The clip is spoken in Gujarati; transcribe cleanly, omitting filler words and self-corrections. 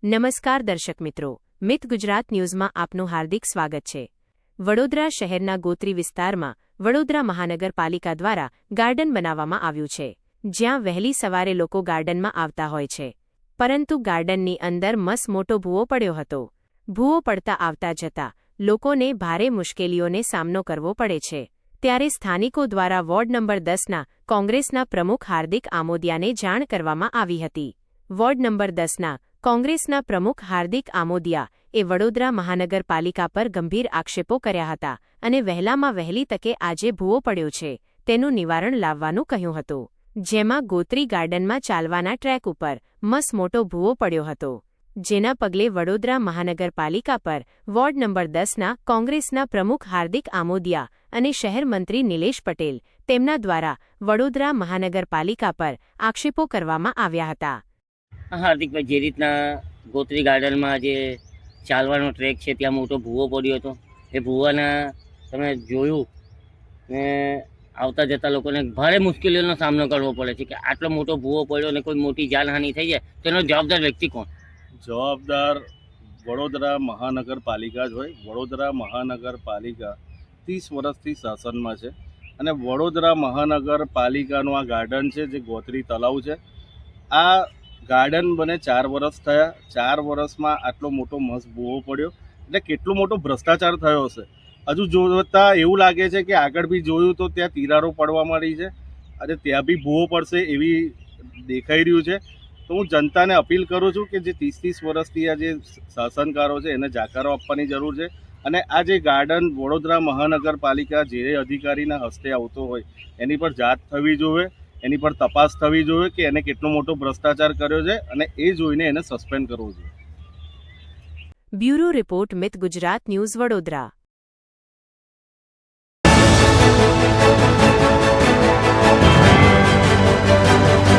નમસ્કાર દર્શક મિત્રો, મિત ગુજરાત ન્યૂઝમાં આપનું હાર્દિક સ્વાગત છે। વડોદરા શહેરના ગોત્રી વિસ્તારમાં વડોદરા મહાનગરપાલિકા દ્વારા ગાર્ડન બનાવવામાં આવ્યું છે, જ્યાં વહેલી સવારે લોકો ગાર્ડનમાં આવતા હોય છે, પરંતુ ગાર્ડનની અંદર મોટો ભૂવો પડ્યો હતો। ભૂવો પડતા આવતા જતા લોકોને ભારે મુશ્કેલીઓને સામનો કરવો પડે છે। ત્યારે સ્થાનિકો દ્વારા વોર્ડ નંબર 10ના કોંગ્રેસના પ્રમુખ હાર્દિક આમોદિયાને જાણ કરવામાં આવી હતી। વોર્ડ નંબર 10ના કોંગ્રેસના પ્રમુખ હાર્દિક આમોદિયા એ વડોદરા મહાનગરપાલિકા પર ગંભીર આક્ષેપો કર્યા હતા અને વહેલામાં વહેલી તકે આજે ભૂવો પડ્યો છે તેનું નિવારણ લાવવાનું કહ્યું હતું, જેમાં ગોત્રી ગાર્ડનમાં ચાલવાના ટ્રેક ઉપર મોટો ભૂવો પડ્યો હતો, જેના પગલે વડોદરા મહાનગરપાલિકા પર વોર્ડ નંબર 10ના કોંગ્રેસના પ્રમુખ હાર્દિક આમોદિયા અને શહેર મંત્રી નિલેશ પટેલ તેમના દ્વારા વડોદરા મહાનગરપાલિકા પર આક્ષેપો કરવામાં આવ્યા હતા। હાર્દિકભાઈ, જે રીતના ગોત્રી ગાર્ડનમાં જે ચાલવાનો ટ્રેક છે ત્યાં મોટો ભૂવો પડ્યો હતો, એ ભૂવાના તમે જોયું ને આવતા જતા લોકોને ભારે મુશ્કેલીઓનો સામનો કરવો પડે છે કે આટલો મોટો ભૂવો પડ્યો અને કોઈ મોટી જાનહાનિ થઈ જાય તેનો જવાબદાર વ્યક્તિ કોણ? જવાબદાર વડોદરા મહાનગરપાલિકા જ હોય। વડોદરા મહાનગરપાલિકા 30 વર્ષથી શાસનમાં છે અને વડોદરા મહાનગરપાલિકાનું આ ગાર્ડન છે જે ગોત્રી તલાવ છે। આ ગાર્ડન બને 4 વર્ષ થયા। 4 વર્ષમાં આટલો મોટો મસ્ત ભૂવો પડ્યો એટલે કેટલો મોટો ભ્રષ્ટાચાર થયો હશે। હજુ જોતા એવું લાગે છે કે આગળ બી જોયું તો ત્યાં તિરાડો પડવા માંડી છે અને ત્યાં બી ભૂવો પડશે એવી દેખાઈ રહ્યું છે। તો હું જનતાને અપીલ કરું છું કે જે 30 વર્ષથી આ જે શાસનકારો છે એને જાકારો આપવાની જરૂર છે અને આ જે ગાર્ડન વડોદરા મહાનગરપાલિકા જે અધિકારીના હસ્તે આવતો હોય એની પર જાંચ થવી જોઈએ, એની પર તપાસ થવી જોઈએ કે એને કેટલો મોટો ભ્રષ્ટાચાર કર્યો છે અને એ જોઈને એને સસ્પેન્ડ કરવો જોઈએ। બ્યુરો રિપોર્ટ, મિત ગુજરાત ન્યૂઝ, વડોદરા।